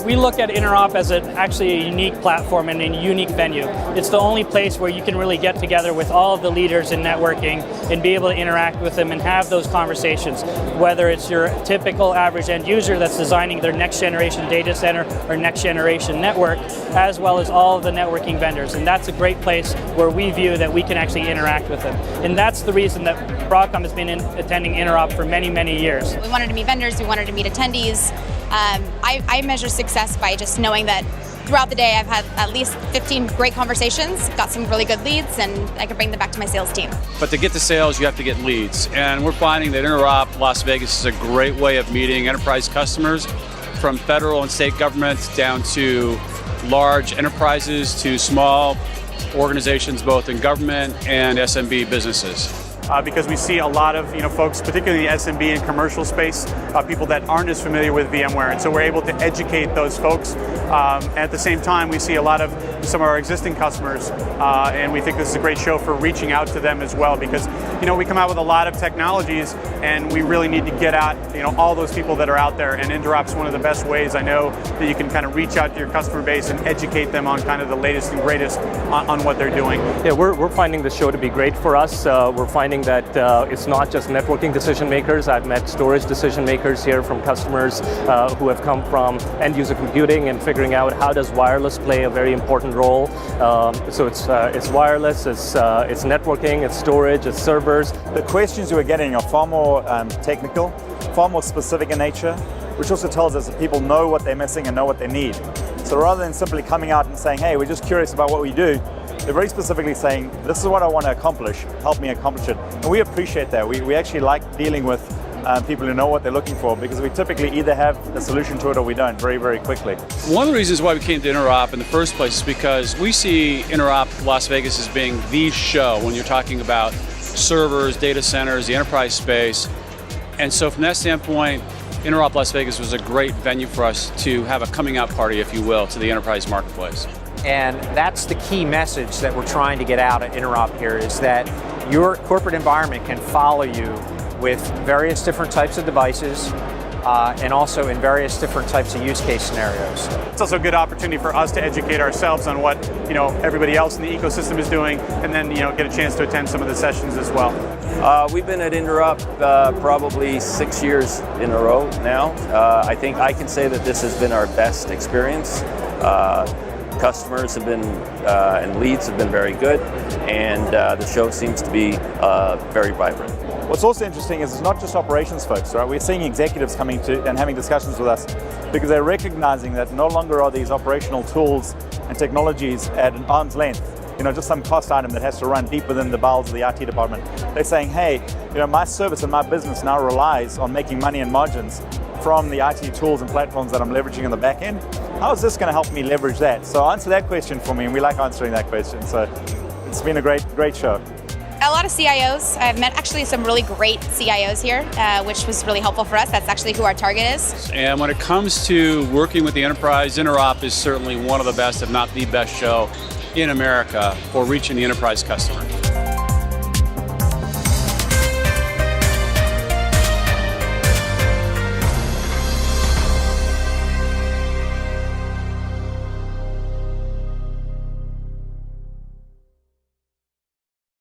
We look at Interop as actually a unique platform and a unique venue. It's the only place where you can really get together with all of the leaders in networking and be able to interact with them and have those conversations, whether it's your typical average end user that's designing their next generation data center or next generation network, as well as all of the networking vendors. And that's a great place where we view that we can actually interact with them. And that's the reason that Broadcom has been attending Interop for many, many years. We wanted to meet vendors, we wanted to meet attendees. I measure success by just knowing that throughout the day I've had at least 15 great conversations, got some really good leads, and I can bring them back to my sales team. But to get the sales, you have to get leads. And we're finding that Interop Las Vegas is a great way of meeting enterprise customers, from federal and state governments down to large enterprises to small organizations, both in government and SMB businesses. Because we see a lot of folks, particularly in the SMB and commercial space, people that aren't as familiar with VMware, and so we're able to educate those folks. At the same time, we see a lot of some of our existing customers, and we think this is a great show for reaching out to them as well, because we come out with a lot of technologies, and we really need to get out all those people that are out there. And Interop's one of the best ways I know that you can kind of reach out to your customer base and educate them on kind of the latest and greatest on what they're doing. Yeah, we're finding the show to be great for us. We're finding that it's not just networking decision makers. I've met storage decision makers here from customers who have come from end user computing and figuring out how does wireless play a very important role. So it's wireless, it's networking, it's storage, it's servers. The questions we're getting are far more technical, far more specific in nature, which also tells us that people know what they're missing and know what they need. So rather than simply coming out and saying, hey, we're just curious about what we do, they're very specifically saying, this is what I want to accomplish, help me accomplish it. And we appreciate that. We actually like dealing with people who know what they're looking for, because we typically either have a solution to it or we don't very, very quickly. One of the reasons why we came to Interop in the first place is because we see Interop Las Vegas as being the show when you're talking about servers, data centers, the enterprise space. And so from that standpoint, Interop Las Vegas was a great venue for us to have a coming out party, if you will, to the enterprise marketplace. And that's the key message that we're trying to get out at Interop here, is that your corporate environment can follow you with various different types of devices and also in various different types of use case scenarios. It's also a good opportunity for us to educate ourselves on what everybody else in the ecosystem is doing, and then get a chance to attend some of the sessions as well. We've been at Interop probably 6 years in a row now. I think I can say that this has been our best experience. Customers have been and leads have been very good, and the show seems to be very vibrant. What's also interesting is it's not just operations folks, right? We're seeing executives coming to and having discussions with us because they're recognizing that no longer are these operational tools and technologies at an arm's length, just some cost item that has to run deep within the bowels of the IT department. They're saying, hey, my service and my business now relies on making money and margins from the IT tools and platforms that I'm leveraging on the back end. How is this going to help me leverage that? So answer that question for me, and we like answering that question. So it's been a great show. A lot of CIOs. I've met actually some really great CIOs here, which was really helpful for us. That's actually who our target is. And when it comes to working with the enterprise, Interop is certainly one of the best, if not the best show in America for reaching the enterprise customer.